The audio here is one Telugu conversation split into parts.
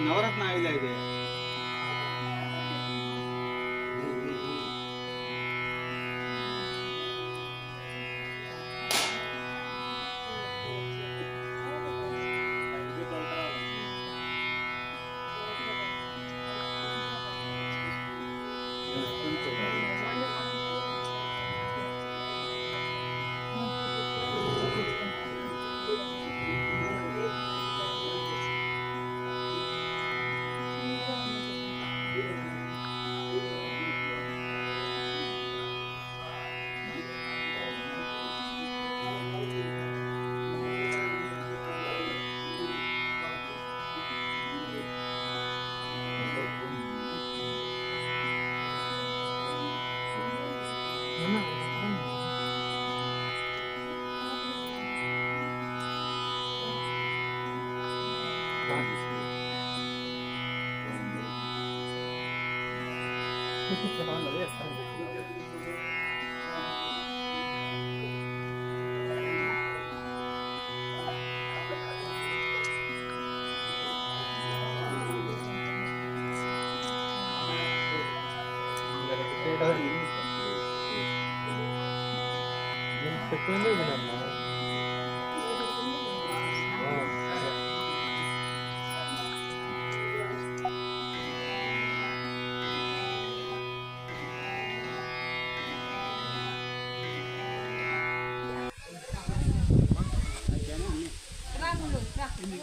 ನವರತ್ನ ಆಯುಧ ಇದೆ.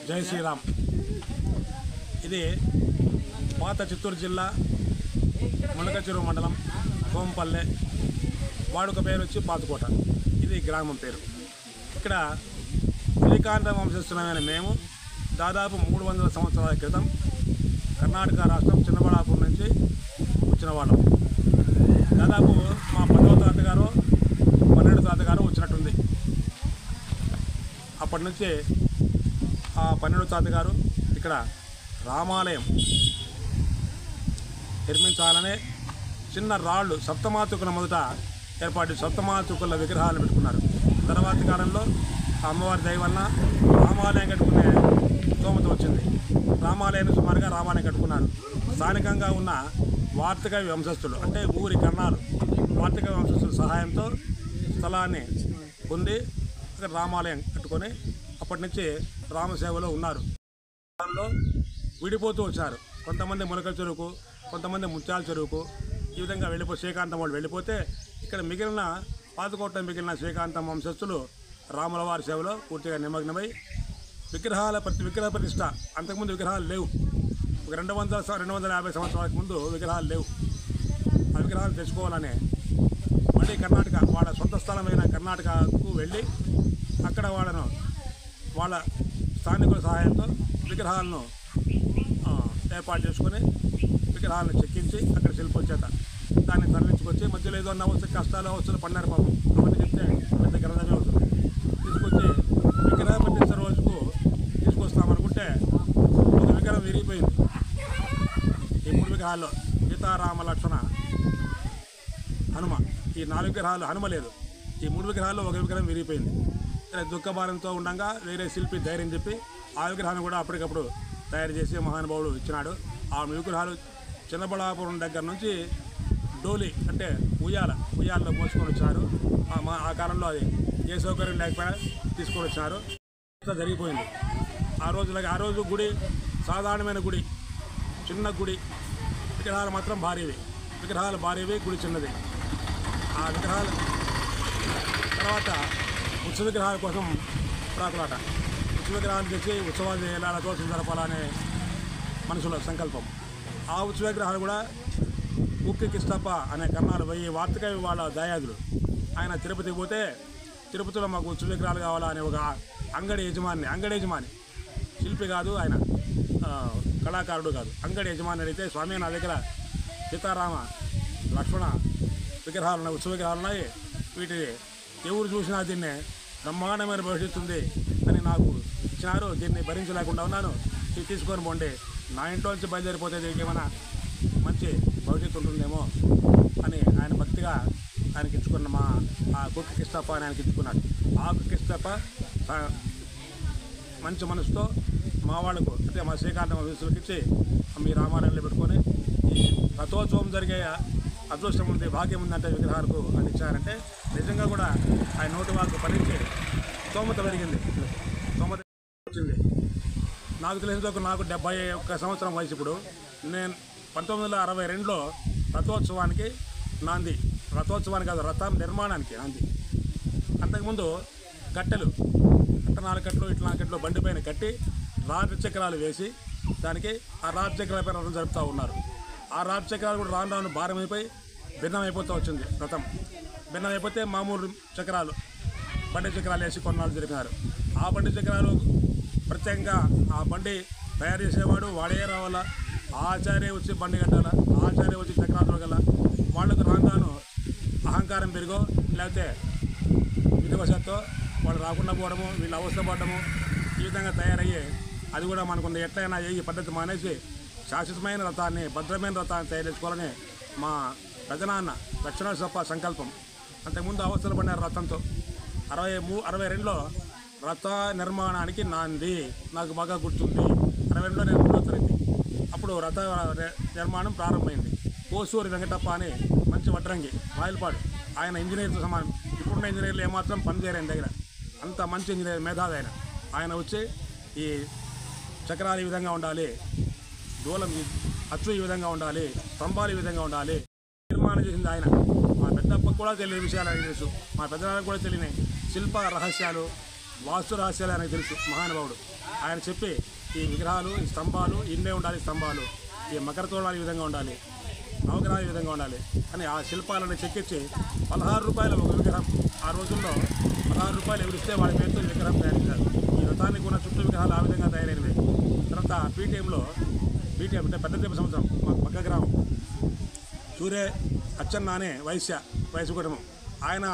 జై శ్రీరామ్. ఇది పాత చిత్తూరు జిల్లా ములకచెరువు మండలం సోంపల్లె, వాడుక పేరు వచ్చి పాతకోట. ఇది గ్రామం పేరు. ఇక్కడ శ్రీకాంత వంశస్థులమైన మేము దాదాపు 300 సంవత్సరాల క్రితం కర్ణాటక రాష్ట్రం చిన్నబళ్ళాపూర్ నుంచి వచ్చిన వాళ్ళం. దాదాపు మా 10వ తాతగారు 12వ తాతగారు వచ్చినట్టుంది. అప్పటి నుంచి ఆ 12వ తాత గారు ఇక్కడ రామాలయం నిర్మించాలనే చిన్న రాళ్ళు సప్తమాతృకుల మొదట ఏర్పాటు సప్తమాతృకుల విగ్రహాలు పెట్టుకున్నారు. తర్వాతి కాలంలో అమ్మవారి దయ వలన రామాలయం కట్టుకునే స్తోమత వచ్చింది. రామాలయాన్ని సుమారుగా రామాలయం కట్టుకున్నారు. స్థానికంగా ఉన్న వార్తిక వంశస్థులు అంటే ఊరి కన్నాలు వార్తిక వంశస్థుల సహాయంతో స్థలాన్ని పొంది ఇక్కడ రామాలయం కట్టుకొని అప్పటి నుంచి రామసేవలో ఉన్నారు. దానిలో విడిపోతూ వచ్చారు. కొంతమంది ములకల చెరువుకు, కొంతమంది ముత్యాల చెరువుకు, ఈ విధంగా శ్రీకాంతం వాళ్ళు వెళ్ళిపోతే ఇక్కడ మిగిలిన పాతకోట మిగిలిన శ్రీకాంతం వంశస్థులు రాముల వారి సేవలో పూర్తిగా నిమగ్నమై విగ్రహ ప్రతిష్ట. అంతకుముందు విగ్రహాలు లేవు. ఒక 250 సంవత్సరాలకు ముందు విగ్రహాలు లేవు. ఆ విగ్రహాలు తెచ్చుకోవాలని మళ్ళీ కర్ణాటక వాళ్ళ సొంత స్థలమైన కర్ణాటకకు వెళ్ళి అక్కడ వాళ్ళ స్థానికుల సహాయంతో విగ్రహాలను ఏర్పాటు చేసుకొని విగ్రహాలను చెక్కించి అక్కడ శిల్పం చేత దాన్ని తరలించుకొచ్చి మధ్యలో ఏదో అన్న కష్టాలు అవసరం పడినారు పాపం అవన్నీ చెప్తే పెద్ద గ్రంథమే అవుతుంది. తీసుకొచ్చి విగ్రహ ప్రతిష్ట రోజుకు తీసుకొస్తామనుకుంటే ఒక విగ్రహం విరిగిపోయింది. ఈ 3 విగ్రహాల్లో సీతారామ లక్ష్మణ హనుమ ఈ 4 విగ్రహాలు హనుమ లేదు. ఈ 3 విగ్రహాల్లో ఒక విగ్రహం విరిగిపోయింది. దుఃఖభారంతో ఉండగా వేరే శిల్పి ధైర్యం చెప్పి ఆ విగ్రహాన్ని కూడా అప్పటికప్పుడు తయారు చేసి మహానుభావుడు ఇచ్చినాడు. ఆ విగ్రహాలు చిన్నబళాపురం దగ్గర నుంచి డోలి అంటే ఉయ్యాలలో మోసుకొని వచ్చారు. ఆ కాలంలో అది ఏ సౌకర్యం లేకపోయినా తీసుకొని వచ్చినారు. జరిగిపోయింది. ఆ రోజు గుడి సాధారణమైన గుడి, చిన్న గుడి. విగ్రహాలు మాత్రం భారీవి, గుడి చిన్నది. ఆ విగ్రహాలు తర్వాత ఉత్సవ విగ్రహాల కోసం ప్రాకులాట. ఉత్సవ విగ్రహాలు తెచ్చి ఉత్సవాలు చేయాలి, రథోత్సవం జరపాలనే మనుషుల సంకల్పం. ఆ ఉత్సవ విగ్రహాలు కూడా ఉక్కి కిష్టప్ప అనే కర్ణాలు పోయి వార్తిక వాళ్ళ దయాదులు ఆయన తిరుపతికి పోతే తిరుపతిలో మాకు ఉత్సవ విగ్రహాలు కావాలా అని ఒక అంగడి యజమాని శిల్పి కాదు, ఆయన కళాకారుడు కాదు, అంగడి యజమాని అడిగితే స్వామి నా దగ్గర సీతారామ లక్ష్మణ విగ్రహాలు ఉన్నాయి, ఉత్సవ విగ్రహాలు ఉన్నాయి, వీటి ఎవరు చూసినా దీన్ని బ్రహ్మాండమైన భవిష్యత్తు ఉంది అని నాకు ఇచ్చినారు. దీన్ని భరించలేకుండా ఉన్నాను, ఇది తీసుకొని పోండి, నా ఇంట్లో నుంచి బయలుదేరిపోతే దీనికి ఏమైనా మంచి భవిష్యత్తు ఉంటుందేమో అని ఆయన భక్తిగా ఆయనకి ఇచ్చుకున్న ఆ కుక్క కిష్టప్ప అని ఆయనకి ఇచ్చుకున్నాడు. ఆ కుక్క కిష్టప్ప మంచి మనసుతో మా వాళ్ళకు అంటే మా శ్రీకాంతం వయసులకు ఇచ్చి మీ రామాలయంలో పెట్టుకొని ఈ రథోత్సవం జరిగే అదృష్టం ఉంది, భాగ్యం ఉందంటే విగ్రహాలకు అని ఇచ్చారంటే నిజంగా కూడా ఆయన నోటి వాళ్ళకు ఫలించి స్తోమత పెరిగింది, స్తోమత వచ్చింది. నాకు తెలిసినందుకు నాకు 71 సంవత్సరం వయసు. ఇప్పుడు నేను 1962లో రథోత్సవానికి నాంది, రథోత్సవానికి కాదు రథం నిర్మాణానికి నాంది. అంతకుముందు కట్టెలు 4 కట్టలు ఇట్లా 4 కట్టలు బండి పైన కట్టి రాతి చక్రాలు వేసి దానికి ఆ రాతి చక్రాల పైన రథం జరుపుతూ ఉన్నారు. ఆ రాతి చక్రాలు కూడా రాను రాను భారమైపోయి భిన్నమైపోతూ వచ్చింది. రథం భిన్నమైపోతే మామూలు చక్రాలు బండి చక్రాలు వేసి కొన్నాళ్ళు జరిపినారు. ఆ బండి చక్రాలు ప్రత్యేకంగా ఆ బండి తయారు చేసేవాడు వాడే రావాలా, ఆచార్య వచ్చి బండి కట్టాలా, ఆచార్య వచ్చి చక్రాలు గల వాళ్ళకు రాను అహంకారం పెరిగో లేకపోతే విధివశతో వాళ్ళు రాకుండా పోవడము, వీళ్ళు అవస్థపడము, ఈ విధంగా తయారయ్యి అది కూడా మనకు ఎట్లయినా ఈ పద్ధతి మానేసి శాశ్వతమైన రథాన్ని భద్రమైన రథాన్ని తయారు చేసుకోవాలని మా పెదనాన్న లక్ష్మణసప్ప సంకల్పం. అంతకుముందు అవస్థలు పడినారు రథంతో. 62లో రథ నిర్మాణానికి నాంది నాకు బాగా గుర్తుంది. 62లో నేను 3వ తరగతి. అప్పుడు రథ నిర్మాణం ప్రారంభమైంది. కోసూరి వెంకటప్ప అని మంచి వడ్రంగి మాయలపాడు, ఆయన ఇంజనీర్తో సమానం. ఇప్పుడున్న ఇంజనీర్లు ఏమాత్రం పనిచేయరు ఆయన దగ్గర, అంత మంచి ఇంజనీర్ మేధావి ఆయన వచ్చి ఈ చక్రాలు ఈ విధంగా ఉండాలి, దూలం అచ్చు ఈ విధంగా ఉండాలి, స్తంభాలు ఈ విధంగా ఉండాలి నిర్మాణం చేసింది ఆయన. మా పెద్దప్పకు కూడా తెలియని విషయాలు ఆయనకు తెలుసు, మా పెద్దనాన్నకు కూడా తెలియని శిల్ప రహస్యాలు వాస్తు రహస్యాలు ఆయనకు తెలుసు మహానుభావుడు. ఆయన చెప్పి ఈ విగ్రహాలు ఈ స్తంభాలు ఇన్నే ఉండాలి, స్తంభాలు ఈ మకర తోళాలు ఈ విధంగా ఉండాలి, నవగ్రహాలు ఈ విధంగా ఉండాలి అని ఆ శిల్పాలను చెక్కించి 16 రూపాయల ఒక విగ్రహం. ఆ రోజుల్లో 16 రూపాయలు ఎవరిస్తే వాళ్ళ పేరుతో విగ్రహం తయారించారు. ఈ రథానికి ఉన్న చుట్టూ విగ్రహాలు ఆ విధంగా తయారైనవి. తర్వాత పీటీఎం అంటే పెద్ద తీప సంవత్సరం మా పక్క గ్రామం సూర్య అచ్చన్న అనే వయసు కుటుంబం, ఆయన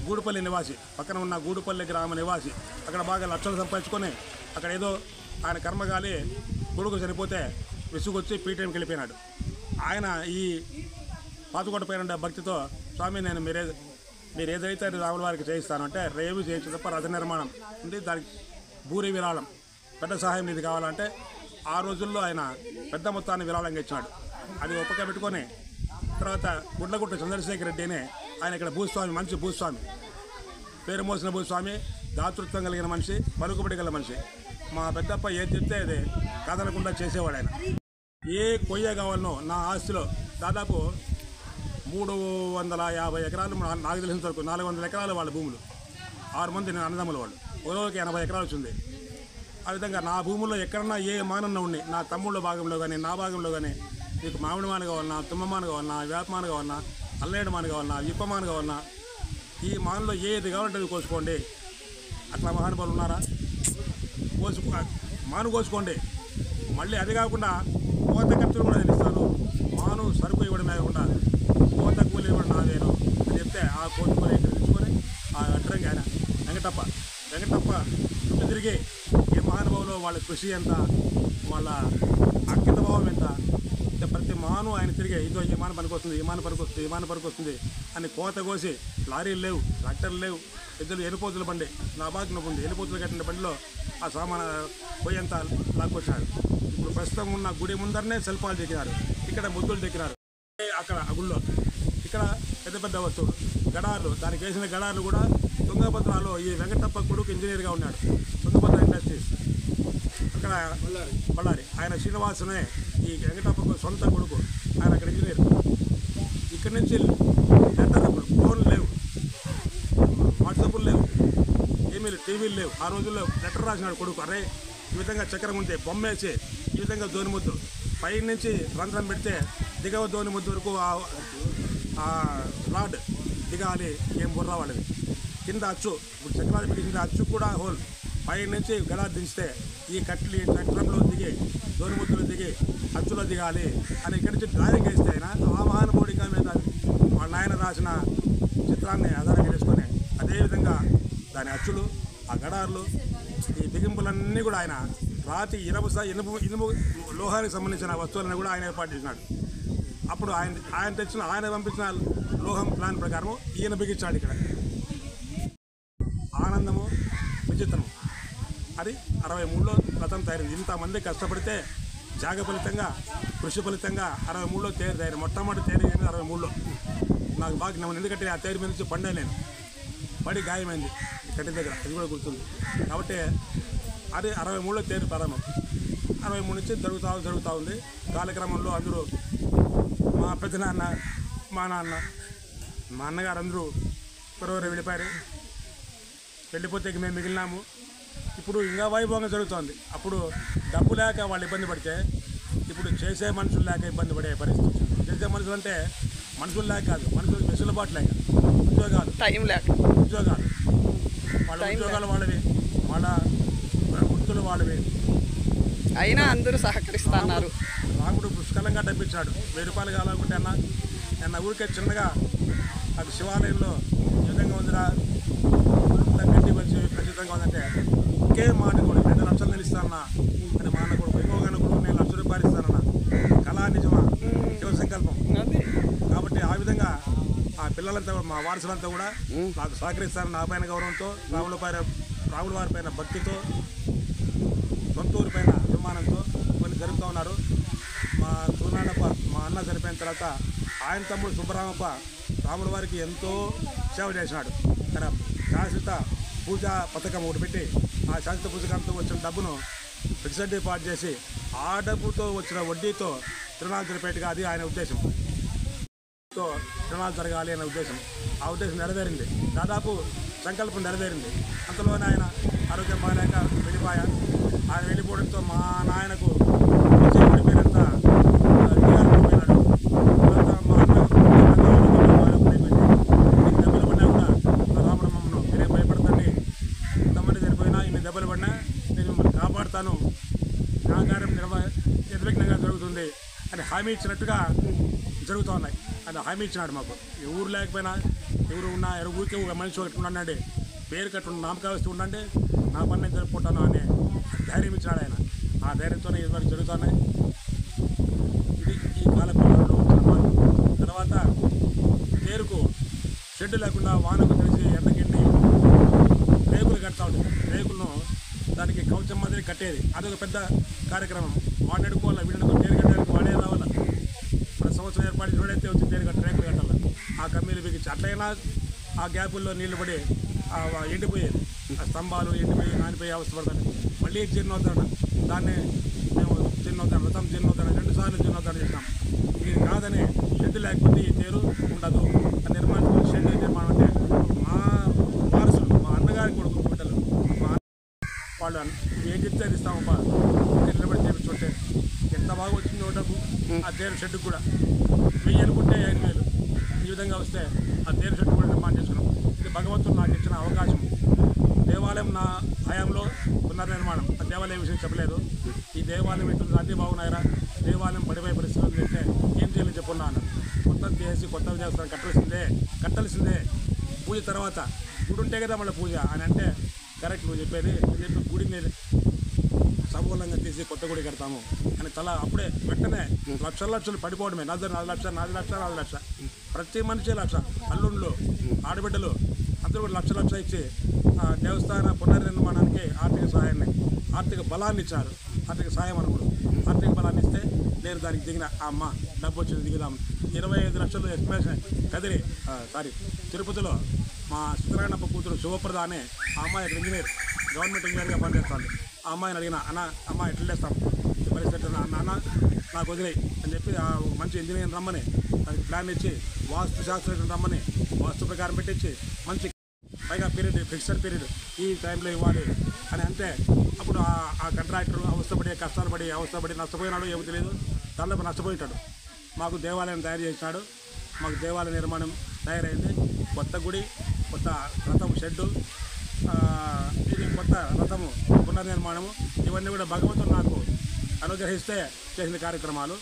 గూడుపల్లి నివాసి, పక్కన ఉన్న గూడుపల్లి గ్రామ నివాసి. అక్కడ బాగా లక్షలు సంపాదించుకొని అక్కడ ఏదో ఆయన కర్మగాలి కొడుకు చనిపోతే విసుగొచ్చి పీటీఎంకి వెళ్ళిపోయినాడు. ఆయన ఈ పాతుకోట పైన భక్తితో స్వామి నేను మీరు ఏదైతే రాముల వారికి చేయిస్తాను అంటే రేవు చేయించే తప్ప రథ నిర్మాణం ఉంది, దానికి భూరి విరాళం పెద్ద సహాయం ఇది కావాలంటే ఆ రోజుల్లో ఆయన పెద్ద మొత్తాన్ని విరాళంగా ఇచ్చినాడు. అది ఒప్పక పెట్టుకొని తర్వాత గుడ్లగుట్ట చంద్రశేఖర్ రెడ్డి అని ఆయన ఇక్కడ భూస్వామి, మంచి భూస్వామి, పేరు మోసిన భూస్వామి, దాతృత్వం కలిగిన మనిషి, పలుకుబడి గల మనిషి. మా పెద్దప్ప ఏది చెప్తే అది కాదనకుండా చేసేవాడు ఆయన. ఏ కొయ్య కావాలనో నా ఆస్తిలో దాదాపు 350 ఎకరాలు నాకు తెలిసినంత వరకు 400 ఎకరాలు వాళ్ళ భూములు. 6 మంది నేను అన్నదమ్ముల వాళ్ళు, ఒకరికి 80 ఎకరాలు వచ్చింది. ఆ విధంగా నా భూముల్లో ఎక్కడన్నా ఏ మానన్న ఉండి నా తమ్ముళ్ళ భాగంలో కానీ నా భాగంలో కానీ నీకు మామిడి మాన కావాలన్నా, తుమ్మమాన కావాలన్నా, వేపమాన కావాలన్నా, అల్లేడు మాన కావాలన్నా, విప్పమాన కావాలన్నా, ఈ మానలో ఏది కావాలంటే అది కోసుకోండి. అట్లా మహానుభావులు ఉన్నారా? మాను కోసుకోండి. మళ్ళీ అది కాకుండా కోత ఖర్చులు కూడా తెలుస్తాను. మాను సరుకు ఇవ్వడమే కాకుండా కోత కూలి ఇవ్వడం నాదేను అని చెప్తే ఆ కోత కూలి ఇక్కడ తెచ్చుకొని ఆ అడ్డంగా ఆయన వెంకటప్ప చుట్టూ తిరిగి ఏ మహానుభావులు వాళ్ళ కృషి ఎంత, వాళ్ళ అంకిత భావం ఎంత, ప్రతి మాను ఆయన తిరిగే ఇదో ఈ మాన పనికొస్తుంది, ఈ మాన పనికొస్తుంది, ఈ మాన పనికొస్తుంది అని కోత కోసి లారీలు లేవు, ట్రాక్టర్లు లేవు, పెద్దలు ఎనుపోతుల బండి నా బాగా నొప్పుంది, ఎనుపోతులు కట్టిన బండిలో ఆ సామాన పోయేంత లాక్కొచ్చినారు. ఇప్పుడు ప్రస్తుతం ఉన్న గుడి ముందరనే శిల్పాలు చెక్కినారు, ఇక్కడ ముద్దులు చెక్కినారు. అక్కడ గుళ్ళో ఇక్కడ పెద్ద పెద్ద వస్తువులు గడార్లు, దానికి వేసిన గడార్లు కూడా తుంగభద్రలో ఈ వెంకటప్ప కొడుకు ఇంజనీర్గా ఉన్నాడు, తుంగభద్ర ఇండస్ట్రీస్ అక్కడ బళ్ళారి. ఆయన శ్రీనివాసనే ఈ వెంకటప్పకు సొంత కొడుకు, ఆయన అక్కడ ఇంజనీర్. ఇక్కడి నుంచి లెటర్లు, ఫోన్లు లేవు, వాట్సాప్లు లేవు, ఈమెయిల్ టీవీలు లేవు. ఆ రోజుల్లో లెటర్ రాసినాడు కొడుకు, అరే ఈ విధంగా చక్రం ఉంటే బొమ్మేసి ఈ విధంగా ధోని ముద్దు పై నుంచి రంధ్రం పెడితే దిగవ ధోని ముద్దు వరకు ఆ రాడ్ దిగాలి, ఏం బుర్ర వాళ్ళది. కింద అచ్చు, ఇప్పుడు చక్రాలు పెట్టి కింద అచ్చు కూడా హోల్, పై నుంచి గలా దించితే ఈ కట్లు చక్రంలో దిగి ధోని ముద్దులు దిగి అచ్చులో దిగాలి అని ఇక్కడి నుంచి డ్రాయింగ్ వేస్తే ఆయన ఆ మహానుభావుడిగా మీద వాళ్ళ నాయన రాసిన చిత్రాన్ని ఆధారంగా చేసుకొని అదేవిధంగా దాని అచ్చులు, ఆ గడార్లు, ఈ బిగింపులన్నీ కూడా ఆయన రాతి ఇనుము లోహానికి సంబంధించిన వస్తువులను కూడా ఆయన ఏర్పాటు చేసినాడు. అప్పుడు ఆయన పంపించిన లోహం ప్లాన్ ప్రకారం ఈయన బిగించాడు. ఇక్కడ ఆనందము విచిత్రము అది 63లో రథం తయారైంది. ఇంతమంది కష్టపడితే జాగ ఫలితంగా, కృషి ఫలితంగా 63లో తయారు మొట్టమొదటి తయారు 63లో. నాకు బాగా జ్ఞాపకం, ఎందుకంటే ఆ తయారు మీద నుంచి పండే నేను పడి గాయమైంది కట్టి దగ్గర, అది కూడా గుర్తుంది. కాబట్టి అది 63లో తయారు ప్రారంభం. 63 నుంచి జరుగుతూ ఉంది. కాలక్రమంలో అందరూ మా పెద్దనాన్న, మా నాన్న, మా అన్నగారు అందరూ పొరవరు వెళ్ళిపోయారు. వెళ్ళిపోతే మేము మిగిలినాము. ఇప్పుడు ఇంకా వైభవంగా జరుగుతోంది. అప్పుడు డబ్బు లేక వాళ్ళు ఇబ్బంది పడితే ఇప్పుడు చేసే మనుషులు లేక ఇబ్బంది పడే పరిస్థితి. చేసే మనుషులు అంటే మనుషులు లేక కాదు, మనుషులు వెసులుబాటు లేక, ఉద్యోగాలు వాళ్ళ ఉద్యోగాలు వాళ్ళవి, వాళ్ళ వృత్తులు వాళ్ళవి. అయినా అందరూ సహకరిస్తున్నారు. రాముడు పుష్కలంగా డబ్బిచ్చాడు. 1000 రూపాయలు కావాలనుకుంటే అన్న ఊరికే చిన్నగా అది శివాలయంలో ఈ విధంగా ఉందిరా, గడ్డి వచ్చి ఖచ్చితంగా ఉందంటే ఒకే మాట కూడా 2 లక్షలు నేను ఇస్తానన్నా అని మా అన్న కూడా ఇంకొక కూడా నేను 1 లక్ష రూపాయలు ఇస్తానన్నా. కళా నిజమా, శివ సంకల్పం. కాబట్టి ఆ విధంగా ఆ పిల్లలంతా మా వారసులంతా కూడా నాకు సహకరిస్తారని నా పైన గౌరవంతో, రాముల వారి పైన భక్తితో, సొంత ఊరి పైన అభిమానంతో కొన్ని జరుపుతూ ఉన్నారు. మా సూనాడప్ప మా అన్న చనిపోయిన తర్వాత ఆయన తమ్ముడు సుబ్బరామప్ప రాముల వారికి ఎంతో సేవ చేసినాడు. తన శాశ్వత పూజా పథకం ఒకటి పెట్టి ఆ శాశ్వత పథకంతో వచ్చిన డబ్బును ఫిక్స్డ్ డిపాజిట్ చేసి ఆ డబ్బుతో వచ్చిన వడ్డీతో తిరునాళ్ళు జరిపేట్టుగా అది ఆయన ఉద్దేశం. తిరునాళ్ళు జరగాలి అనే ఉద్దేశం. ఆ ఉద్దేశం నెరవేరింది. దాదాపు సంకల్పం నెరవేరింది. అంతలోనే ఆయన ఆరోగ్యం బాగాలేక వెళ్ళిపోయా. ఆయన వెళ్ళిపోవడంతో మా నాయనకు పడిపోయినంత పోయినాడు. మా అన్న దెబ్బలు పడినా కూడా రాముడు మమ్మను మీరే భయపడతండి, తమ్ముడి చనిపోయినా ఇన్ని దెబ్బలు పడినా నేను మిమ్మల్ని కాపాడుతాను, నా కార్యం నిర్విఘ్నంగా జరుగుతుంది అని హామీ ఇచ్చినట్టుగా జరుగుతూ ఉన్నాయి. అది హామీ ఇచ్చినాడు మాకు. ఊరు లేకపోయినా ఎవరు ఉన్నా ఊరికే ఒక మనిషి ఒకటి ఉండండి, పేరు కట్టు నామకావస్తూ ఉండండి, నా పని నేను జరుపుకుంటాను అనే ధైర్యం ఇచ్చాడు ఆయన. ఆ ధైర్యంతోనే ఇదివరకు జరుగుతున్నాయి. ఇది ఈ కాలక్రమంలో వచ్చిన మార్పు. తర్వాత తేరుకు షెడ్ లేకుండా వానకు తెలిసి ఎండకెళ్ళి రేకులు కడతా ఉంటుంది. రేకులను దానికి కవచం మాదిరి కట్టేది, అదొక పెద్ద కార్యక్రమం. వాడెడుకోవాలి, వీడనుకో తేరు కట్టడానికి వాడే రావాలా. మన సంవత్సరం ఏర్పాటు చూడైతే వచ్చి తేరు రేకులు కట్టాలి. ఆ కమ్మీలు బిగించి అట్లయినా ఆ గ్యాపుల్లో నీళ్లు పడి ఎండిపోయేది. ఆ స్తంభాలు ఎండిపోయి నానిపోయి అవస్థపడతాయి. మళ్ళీ జీర్ణోద్ధరణ, దాన్ని మేము జీర్ణోద్ధరణ వ్రతం జీర్ణోద్ధరణ 2 సార్లు జీర్ణోద్ధరణ చేసినాం. ఇది కాదని షెడ్ లేకపోతే ఈ తేరు ఉండదు. ఆ నిర్మాణం షెడ్ నిర్మాణం అంటే మా వారసులు, మా అన్నగారి కొడుకు బిడ్డలు, మా వాళ్ళు ఏం చెప్తే అది ఇస్తామమ్మా నిలబడి చేపించుకుంటే ఎంత బాగా వచ్చింది ఓటకు. ఆ తేరు షెడ్కు కూడా 1000 అనుకుంటే 5000 ఈ విధంగా వస్తే ఆ తేరు షెడ్ కూడా నిర్మాణం చేసుకున్నాం. ఇది భగవంతుడు నాకు ఇచ్చిన అవకాశం. దేవాలయం నా హయాంలో పునర్నిర్మాణం. ఆ దేవాలయం విషయం చెప్పలేదు. ఈ దేవాలయం ఎట్లా అన్నీ బాగున్నాయరా, దేవాలయం పడిపోయే పరిస్థితులు అంటే ఏం చేయాలని చెప్పున్నాను. కొత్త చేసి కొత్త దేవస్థానం కట్టాల్సిందే. పూజ తర్వాత గుడి ఉంటే కదా మళ్ళీ పూజ అని అంటే కరెక్ట్ నువ్వు చెప్పేది అని చెప్పి గుడిని సమూలంగా తీసి కొత్త గుడి కడతాము అని అప్పుడే వెంటనే లక్షలు పడిపోవడమే. 4 లక్షలు ప్రతి మనిషి 1 లక్ష, అల్లుళ్ళు ఆడబిడ్డలు అందరూ కూడా లక్ష ఇచ్చి దేవస్థాన పునర్నిర్మాణానికి ఆర్థిక బలాన్ని ఇచ్చారు. ఆర్థిక సాయం అనుకోడు. ఆర్థిక బలాన్ని ఇస్తే నేను దానికి దిగిన అమ్మ డబ్బు వచ్చింది దిగుదాం. 25 లక్షలు ఎస్టిమేషన్ తిరుపతిలో మా సుతరాయణప్ప కూతురు శివప్రద అనే ఆ అమ్మాయి ఇంజనీర్, గవర్నమెంట్ ఇంజనీర్గా పనిచేస్తుంది. ఆ అమ్మాయిని అడిగిన అమ్మ ఎట్లా చేస్తాం ఈ పరిస్థితి నాన్న నాకు వదిలేయి అని చెప్పి మంచి ఇంజనీర్ రమ్మని దానికి ప్లాన్ ఇచ్చి వాస్తు శాస్త్రం రమ్మని వాస్తు ప్రకారం పెట్టించి మంచి పైగా ఫిక్స్డ్ పీరియడ్ ఈ టైంలో ఇవ్వాలి అని అంటే అప్పుడు ఆ కాంట్రాక్టర్ అవస్థపడి నష్టపోయినాడు ఏమో తెలియదు. దానిలో నష్టపోయింటాడు. మాకు దేవాలయం తయారు చేసినాడు. మాకు దేవాలయ నిర్మాణం తయారైంది. కొత్త గుడి, కొత్త రథం షెడ్డు, ఇది కొత్త రథము పునర్నిర్మాణము, ఇవన్నీ కూడా భగవంతుడు నాకు అనుగ్రహిస్తే చేసిన కార్యక్రమాలు.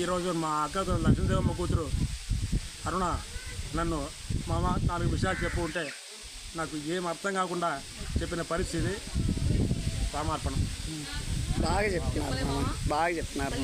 ఈరోజు మా అక్క లక్ష్మీదేవమ్మ కూతురు అరుణ నన్ను మామ 4 విషయాలు చెప్పు ఉంటే నాకు ఏం అర్థం కాకుండా చెప్పిన పరిస్థితి రామార్పణం. బాగా చెప్తున్నారు.